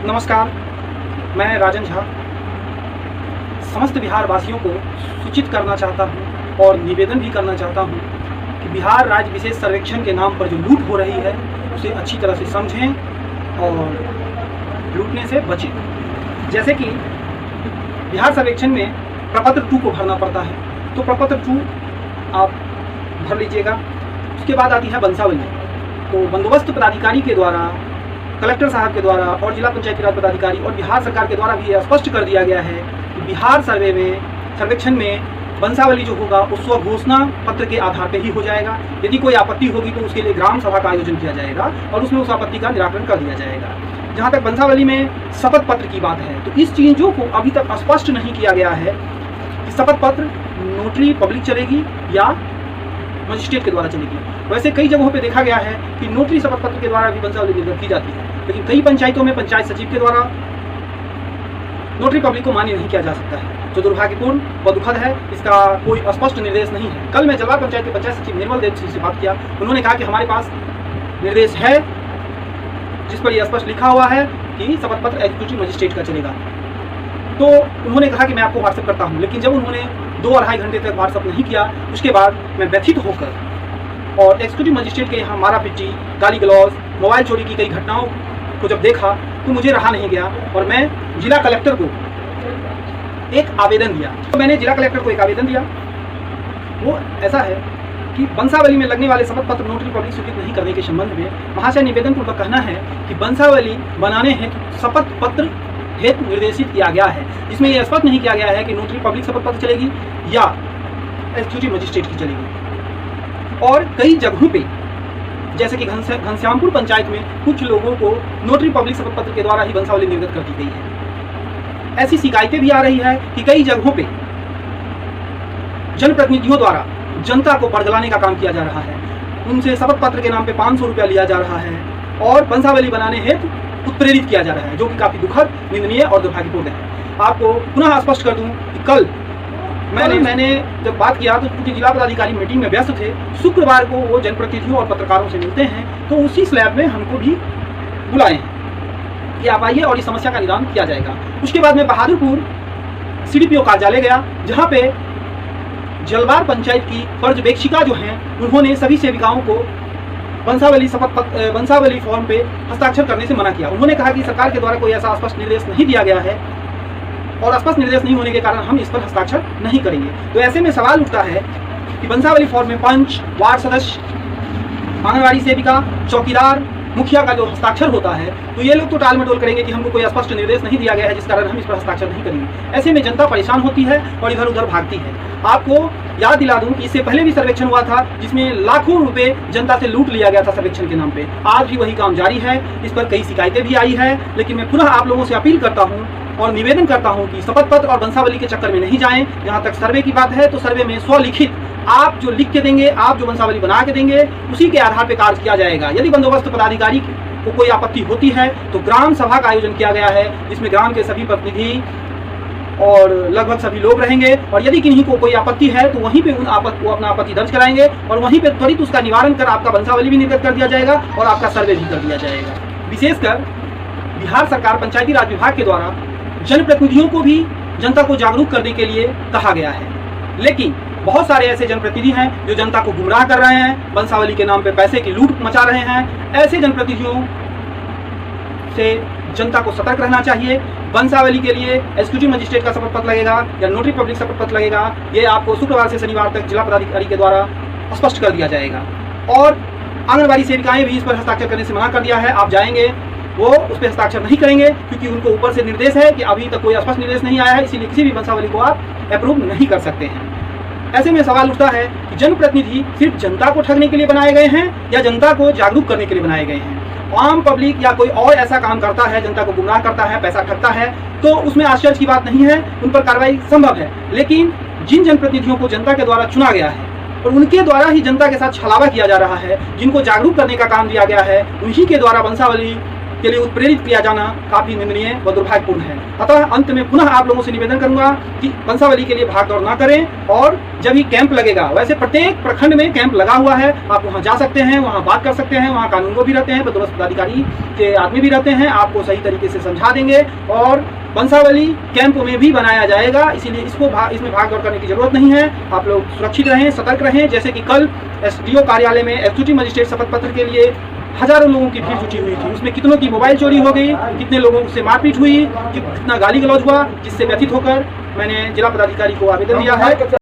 नमस्कार, मैं राजन झा समस्त बिहार वासियों को सूचित करना चाहता हूं और निवेदन भी करना चाहता हूं कि बिहार राज्य विशेष सर्वेक्षण के नाम पर जो लूट हो रही है उसे अच्छी तरह से समझें और लूटने से बचें। जैसे कि बिहार सर्वेक्षण में प्रपत्र 2 को भरना पड़ता है, तो प्रपत्र 2 आप भर लीजिएगा। उसके बाद आती है वंशावली। तो बंदोबस्त पदाधिकारी के द्वारा, कलेक्टर साहब के द्वारा और जिला पंचायती राज पदाधिकारी और बिहार सरकार के द्वारा भी यह स्पष्ट कर दिया गया है कि बिहार सर्वेक्षण में वंशावली जो होगा वो स्व घोषणा पत्र के आधार पर ही हो जाएगा। यदि कोई आपत्ति होगी तो उसके लिए ग्राम सभा का आयोजन किया जाएगा और उसमें उस आपत्ति का निराकरण कर दिया जाएगा। जहाँ तक वंशावली में शपथ पत्र की बात है, तो इस चीज़ों को अभी तक स्पष्ट नहीं किया गया है कि शपथ पत्र नोटरी पब्लिक चलेगी या मजिस्ट्रेट के द्वारा चलेगी। वैसे कई जगहों पे देखा गया है कि नोटरी शपथ पत्र के द्वारा भी वंशावली निर्गत की जाती है, लेकिन कई पंचायतों में पंचायत सचिव के द्वारा नोटरी पब्लिक को मान्य नहीं किया जा सकता है, जो दुर्भाग्यपूर्ण व दुखद है। इसका कोई स्पष्ट निर्देश नहीं है। कल मैं जलवा पंचायत के पंचायत सचिव निर्मल देव सिंह से बात किया, उन्होंने कहा कि हमारे पास निर्देश है जिस पर यह स्पष्ट लिखा हुआ है कि शपथ पत्र एग्जीक्यूटिव मजिस्ट्रेट का चलेगा। तो उन्होंने कहा कि मैं आपको व्हाट्सएप करता हूँ, लेकिन जब उन्होंने 2-2.5 घंटे तक व्हाट्सएप नहीं किया, उसके बाद मैं व्यथित होकर और एग्जीक्यूटिव मजिस्ट्रेट के यहाँ मारा पिटी, गाली गलौज, मोबाइल चोरी की कई घटनाओं को जब देखा तो मुझे रहा नहीं गया और मैं जिला कलेक्टर को एक आवेदन दिया। तो मैंने जिला कलेक्टर को एक आवेदन दिया। वो ऐसा है कि वंशावली में लगने वाले शपथ पत्र नोटरी पब्लिक स्वीकृत नहीं करने के संबंध में महाशय निवेदन पूर्वक कहना है कि वंशावली बनाने हेतु शपथ पत्र हेतु निर्देशित किया गया है, जिसमें यह स्पष्ट नहीं किया गया है कि नोटरी पब्लिक शपथ पत्र चलेगी या एग्जीक्यूटिव मजिस्ट्रेट की चलेगी। और कई जगहों पे जैसे कि घनश्यामपुर पंचायत में कुछ लोगों को नोटरी पब्लिक शपथ पत्र के द्वारा ही वंशावली निर्गत कर दी गई है। ऐसी शिकायतें भी आ रही है कि कई जगहों पे जनप्रतिनिधियों द्वारा जनता को बरगलाने का काम किया जा रहा है, उनसे शपथ पत्र के नाम पे 500 रुपया लिया जा रहा है और वंशावली बनाने हेतु उत्प्रेरित किया जा रहा है, जो कि काफी दुखद, निंदनीय और दुर्भाग्यपूर्ण है। आपको पुनः स्पष्ट कर दूं कि कल मैंने जब बात किया तो क्योंकि जिला पदाधिकारी मीटिंग में व्यस्त थे, शुक्रवार को वो जनप्रतिनिधियों और पत्रकारों से मिलते हैं, तो उसी स्लैब में हमको भी बुलाए हैं कि आप आइए और इस समस्या का निदान किया जाएगा। उसके बाद मैं बहादुरपुर CDPO कार्यालय गया, जहाँ पे जलवार पंचायत की पर्यवेक्षिका जो हैं उन्होंने सभी सेविकाओं को वंशावली फॉर्म पे हस्ताक्षर करने से मना किया। उन्होंने कहा कि सरकार के द्वारा कोई ऐसा स्पष्ट निर्देश नहीं दिया गया है और स्पष्ट निर्देश नहीं होने के कारण हम इस पर हस्ताक्षर नहीं करेंगे। तो ऐसे में सवाल उठता है कि वंशावली फॉर्म में पंच, वार्ड सदस्य, आंगनबाड़ी सेविका, चौकीदार, मुखिया का जो हस्ताक्षर होता है, तो ये लोग तो टाल मटोल करेंगे कि हमको कोई स्पष्ट निर्देश नहीं दिया गया है, जिस कारण हम इस पर हस्ताक्षर नहीं करेंगे। ऐसे में जनता परेशान होती है और इधर उधर भागती है। आपको याद दिला दूं कि इससे पहले भी सर्वेक्षण हुआ था, जिसमें लाखों रुपए जनता से लूट लिया गया था सर्वेक्षण के नाम पे। आज भी वही काम जारी है। इस पर कई शिकायतें भी आई है, लेकिन मैं पुनः आप लोगों से अपील करता हूँ और निवेदन करता हूं कि शपथ पत्र और वंशावली के चक्कर में नहीं जाएं। जहां तक सर्वे की बात है, तो सर्वे में स्वलिखित आप जो लिख के देंगे, आप जो वंशावली बना के देंगे, उसी के आधार पर कार्य किया जाएगा। यदि बंदोबस्त पदाधिकारी को कोई आपत्ति होती है तो ग्राम सभा का आयोजन किया गया है, जिसमें ग्राम के सभी प्रतिनिधि और लगभग सभी लोग रहेंगे और यदि किन्हीं को कोई आपत्ति है तो वहीं पे वो अपना आपत्ति दर्ज कराएंगे और वहीं पे त्वरित उसका निवारण कर आपका वंशावली भी निर्गत कर दिया जाएगा और आपका सर्वे भी कर दिया जाएगा। विशेषकर बिहार सरकार पंचायती राज विभाग के द्वारा जनप्रतिनिधियों को भी जनता को जागरूक करने के लिए कहा गया है, लेकिन बहुत सारे ऐसे जनप्रतिनिधि हैं जो जनता को गुमराह कर रहे हैं, वंशावली के नाम पे पैसे की लूट मचा रहे हैं। ऐसे जनप्रतिनिधियों से जनता को सतर्क रहना चाहिए। वंशावली के लिए एग्जीक्यूटिव मजिस्ट्रेट का शपथ पत्र लगेगा या नोटरी पब्लिक शपथ पत्र लगेगा, ये आपको शुक्रवार से शनिवार तक जिला पदाधिकारी के द्वारा स्पष्ट कर दिया जाएगा। और आंगनबाड़ी सेविकाएं भी इस पर हस्ताक्षर करने से मना कर दिया है। आप जाएंगे, वो उस पर हस्ताक्षर नहीं करेंगे क्योंकि उनको ऊपर से निर्देश है कि अभी तक कोई स्पष्ट निर्देश नहीं आया है, इसीलिए किसी भी वंशावली को आप अप्रूव नहीं कर सकते हैं। ऐसे में सवाल उठता है कि जनप्रतिनिधि सिर्फ जनता को ठगने के लिए बनाए गए हैं या जनता को जागरूक करने के लिए बनाए गए हैं। आम पब्लिक या कोई और ऐसा काम करता है, जनता को गुमराह करता है, पैसा ठगता है, तो उसमें आश्चर्य की बात नहीं है, उन पर कार्रवाई संभव है। लेकिन जिन जनप्रतिनिधियों को जनता के द्वारा चुना गया है और उनके द्वारा ही जनता के साथ छलावा किया जा रहा है, जिनको जागरूक करने का काम दिया गया है, उन्हीं के द्वारा वंशावली के लिए उत्प्रेरित किया जाना काफ़ी निंदनीय व दुर्भाग्यपूर्ण है। अतः अंत में पुनः आप लोगों से निवेदन करूंगा कि बंसावली के लिए भाग दौड़ ना करें, और जब ही कैंप लगेगा, वैसे प्रत्येक प्रखंड में कैंप लगा हुआ है, आप वहां जा सकते हैं, वहां बात कर सकते हैं, वहां कानूनगो भी रहते हैं, बंदोबस्त पदाधिकारी के आदमी भी रहते हैं, आपको सही तरीके से समझा देंगे। और बंसावली कैंप में भी बनाया जाएगा, इसीलिए इसमें भाग दौड़ करने की जरूरत नहीं है। आप लोग सुरक्षित रहें, सतर्क रहें। जैसे कि कल एसडीओ कार्यालय में एग्जीक्यूटिव मजिस्ट्रेट शपथ पत्र के लिए हजारों लोगों की भीड़ जुटी हुई थी, उसमें कितनों की मोबाइल चोरी हो गई, कितने लोगों से मारपीट हुई, कितना गाली गलौज हुआ, जिससे व्यथित होकर मैंने जिला पदाधिकारी को आवेदन दिया है